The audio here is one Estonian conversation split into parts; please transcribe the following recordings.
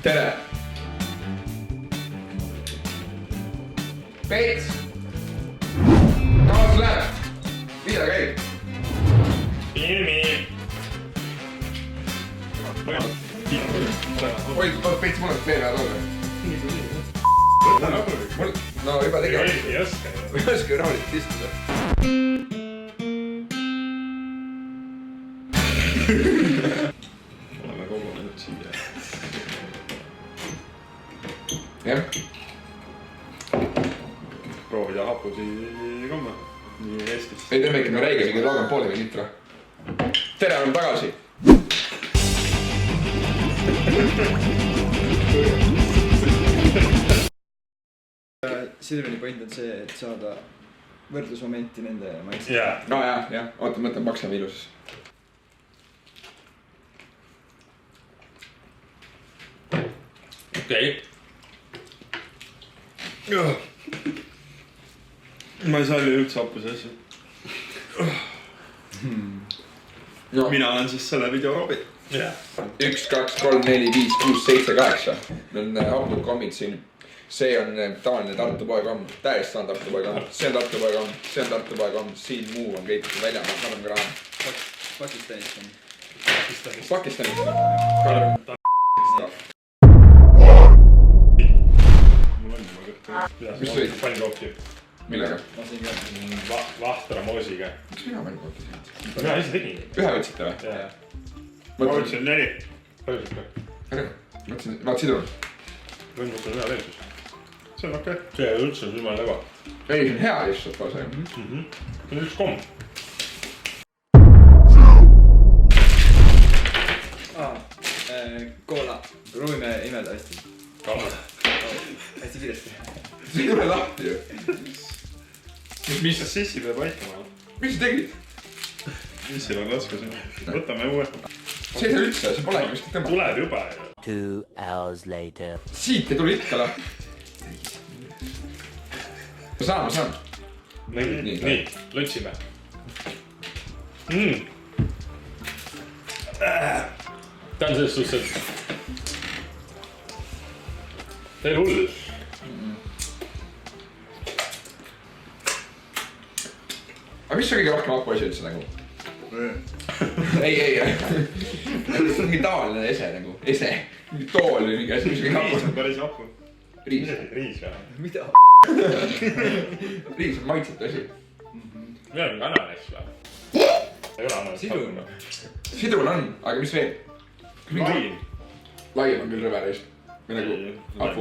Tere! Peits! Kaas läheb! Mida käib? Ilmi! Oi, Peits, mul on veel hea toode. No juba tegema. Ei oska. Või ei oska rahulikult istuda. Oleme kogunenud siia. Jah. Proovida hapusi komme. Nii Eestis. Ei teeme ikka, me räägime mingi 30,5 litra. Tere, oleme tagasi. Silveni point on see, et saada võrdlusmomenti nende maitse. No jah. Oota, mõtlen maksame ilusas. Okei. Ma ei salli üldse hapuse asju. No. Mina olen siis selle video Robi. 1, 2, 3, 4, 5, 6, 7, 8. Meil on hapud kommid siin. See on tavaline Tartu poekomm. Täiesti on Tartu poekomm. See on Tartu poekomm. See on Tartu poekomm. Siin muu on kõik välja. Ma kannan ka raha. Pakistanist on. Pakistanist. Mul on juba kõht. Mis sõid? Panin kohti. Millega? Ma siin ka. Vahtra moosiga. Miks mina panin kohti? Mina ise tegin. Ühe võtsite või? Ma võtsin 4. Palju siit või? Mõtlesin, vaat sidrun. Võin võtta ühe veel siis. See on okei. See üldse on jumala läba. Ei, see on hea lihtsalt ka see. See on üks komm. Koola. Proovime imeda hästi. Kamma. Hästi kiiresti. See ei ole lahti ju. Mis sa sissi peab aitama? Mis sa tegid? Sissil on raske siin. Võtame uue. See ei saa üldse, see polegi vist tõmbab. Tuleb juba. 2 hours later. Siit ei tule ikka lahti. Ma saan. Nii, lõtsime. Ta on selles suhtes, et ta ei hull. Aga mis on kõige rohkem hapu asi üldse nagu? Ei. Mingi tavaline ese nagu. Ese. Mingi tool või mingi asi, mis on kõige hapu. Riis on päris hapu. Riis. Riis või? Mida? Riis on maitsetu asi. Meil on mingi ananas või? Ei ole ananas. Sidrun. Sidrun on, aga mis veel? Laim. Laim on küll rõve reis. Või nagu hapu.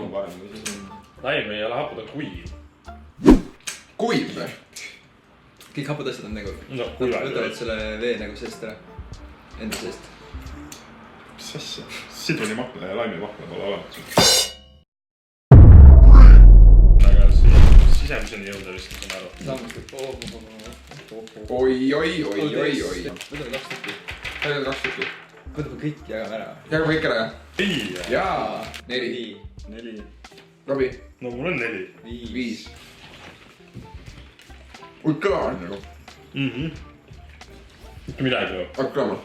Laim ei ole hapu, ta on kuiv. Kuiv või? Kõik hapud asjad on nagu. No, kuivad. Võtavad selle vee nagu seest ära. Enda seest. Mis asja? Sidruni mahla ja laimi mahla pole olemas. Aga sisemiseni jõuda vist, ma saan aru. Oi. Võtame 2 tükki. Palju on 2 tükki? Võtame kõik, jagame ära. Jagame kõik ära, jah? Ei. Jaa. 4. 4. Robi. No mul on 4. 5. Ui, kõla on nagu. Mitte midagi ju. Hakkab kõlama.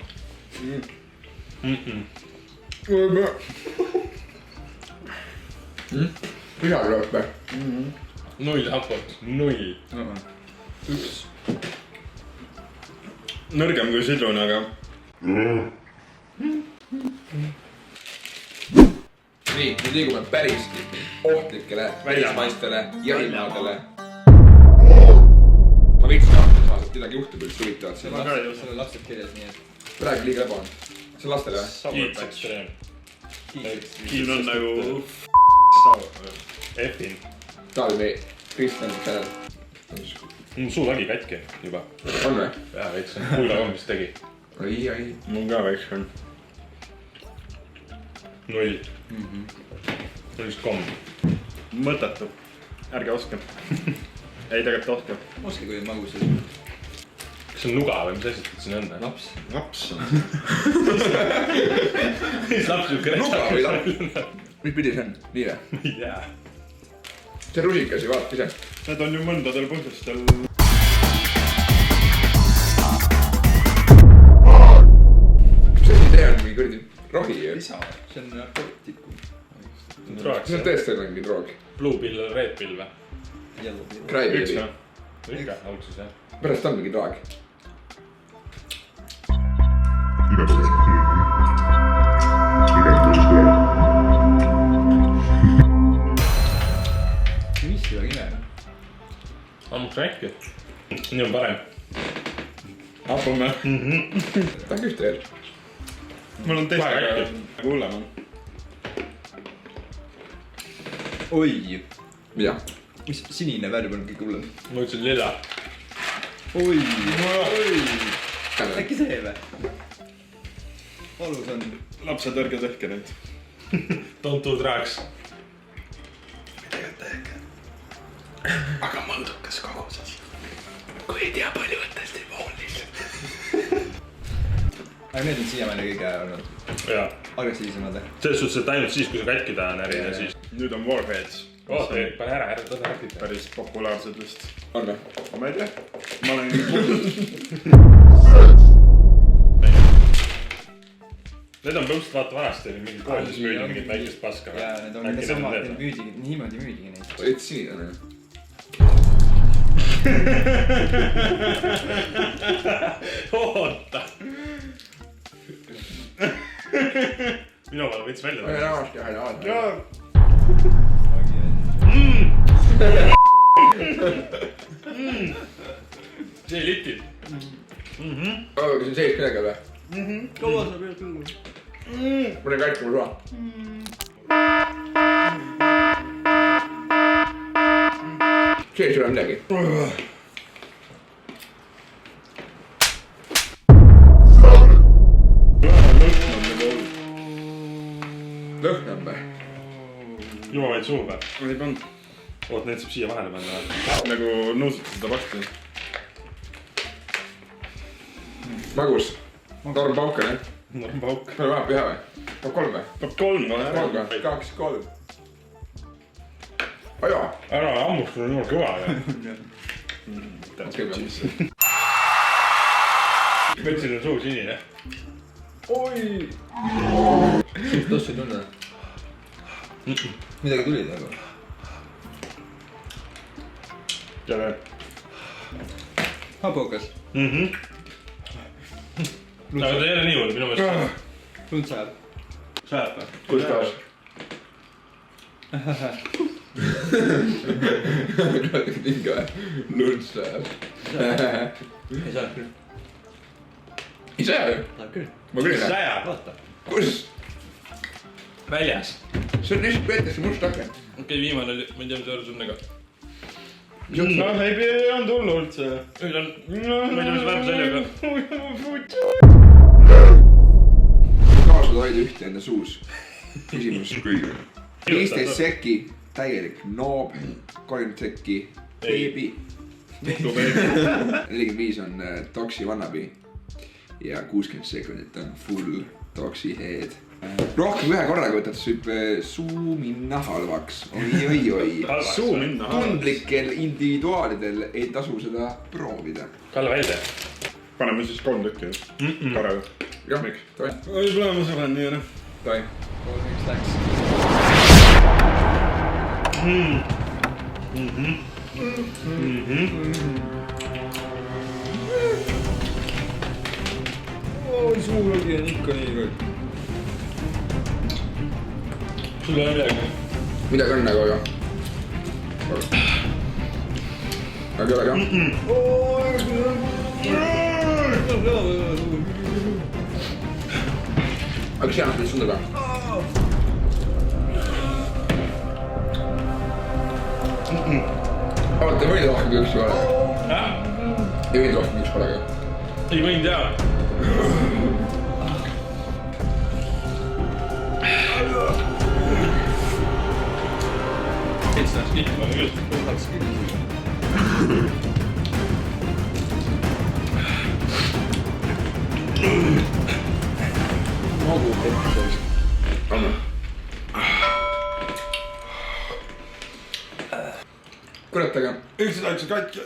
Üha kõlab või? 0 haput. 0. 1. Nõrgem kui sidrun, aga... Nii, nüüd liigume päris ohtlikele välismaistele jahimaadele. Ma võitsin ahte saada, et midagi juhtub üldse huvitavat. Seal on lapsed kirjas, nii et. Praegu liiga eba on. See on lastele või? Kiits ekstreem. Kiits on nagu... F-in. Taavi meie Kristjan channel. Suu lagi katki juba. On või? Jaa, veits on kuulakomm, mis tegi. Ai. Mul ka väiks on. 0. See on üks komm. Mõttetu. Ärge oska. Ei, tegelikult oska. Oska, kui magus. Kas see on nuga või mis asi siin on? Laps. Laps on. Mis laps ju kõretsab? Nuga või laps? Mis pidi see on? Nii või? Ei tea. See rusikas ju vaata ise. Need on ju mõndadel põhjustel. See idee on mingi kuradi rohi ju . lisa , see on narkootikum . see on tõesti mingi droog . Blue pill , red pill või ? Yellow . üks Crybaby . või ? ikka , alguses jah . pärast on mingi droog . mis seda nime ? ammuks rääkige . nii on parem . hapume . tahaks ühte veel . mul on Väga teist äkki. hullem on . oi , mida ? mis sinine värv on kõige hullem ? ma ütlesin lilla . oi , äkki see või ? valus on . lapsed , ärge tehke neid . Don't do drugs . aga mõõdukas koguses . kui ei tea , palju võtta , siis teeb hoolis . aga need on siiamaani kõige olnud jaa , agressiivsemad . selles suhtes , et ainult siis , kui sa katki taha närid ja siis . nüüd on Warheads . oota , pane ära , ära tõde rääkida . päris populaarsed vist . on või ? aga ma ei tea . ma olen . Need on põhimõtteliselt vaata vanasti oli mingi koolides müüdi mingit väikest paska . ja need on needsamad , need müüdigi , niimoodi müüdigi neid . et sinine on ju . oota . minu peale võiks välja aga tuua . raamaski vahel vaata . see litib . aga kas on sees kedagi või ? kaua sa pead tulla ? mul on katki mul suva . sees ei ole midagi . lõhn on või ? jumal vaid suhu või ? ei pannud . oot , need saab siia vahele panna . nagu nuusutada seda pasti . magus . torm pauk on jah ? norm pauk . palju vaheb ühe või ? peab kolm või ? peab kolm olema . kolm või ? kaks , kolm . aja . ära ammuks , sul on jumal kõva ju . mõtlesin , et suu sinine . oi . tossi tunne . midagi tuli nagu . tere . hapukas . aga ta ei ole nii hull minu meelest . lund sajab . sajab või ? kus kohas ? mingi või ? lund sajab . ei saa küll . ei saja ju . saab küll . ma küll ei näe . sajab . vaata . kus ? väljas . see on lihtsalt Peetrisse must aken . okei , viimane oli , ma ei tea , mis juures on , aga . noh , ei olnud hullu üldse . nüüd on , ma ei tea , mis värv seljaga . kaasa hoida ühte enda suus . küsimus kõigile . 15 sekki , täielik noob , 30 sekki , beebi . 45 on toksi vannabi ja 60 sekundit on full toksi head . rohkem ühe korraga võtad , siis võib suu minna halvaks . oi . suu minna halvaks . tundlikel individuaalidel ei tasu seda proovida . Kalle välja . paneme siis 3 tükki korraga . jah , miks ? davai , võib-olla ma saan nii ära . davai . 3-1 läks . oi , suulagi on ikka nii kõik . sul ei ole midagi . midagi on nagu , aga . aga ei ole ka . aga kas jäänud nüüd sunduga ? oota , ei võinud rohkem kui üks korraga . ei võinud rohkem kui üks korraga . ei võinud teha . kes läks kihma küll ? tahaks küll . magu pettus . anna . kurat , aga . üks läks katki .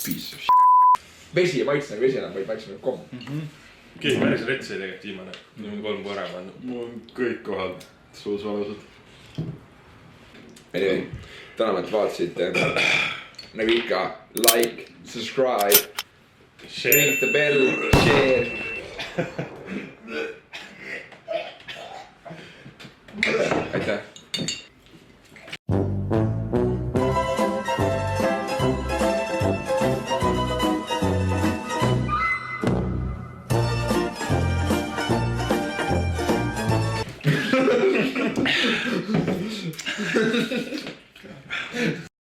Piece of shit . vesi ei maitse nagu vesi enam, vaid maitse nagu komm. Keegi päris rets ei tegelikult viimane. Nüüd on 3 koera pannud. mul on kõik kohad suus valusad. Anyway, täname, et vaatasid. Nagu ikka, like, subscribe, ring the bell, share. Aitäh.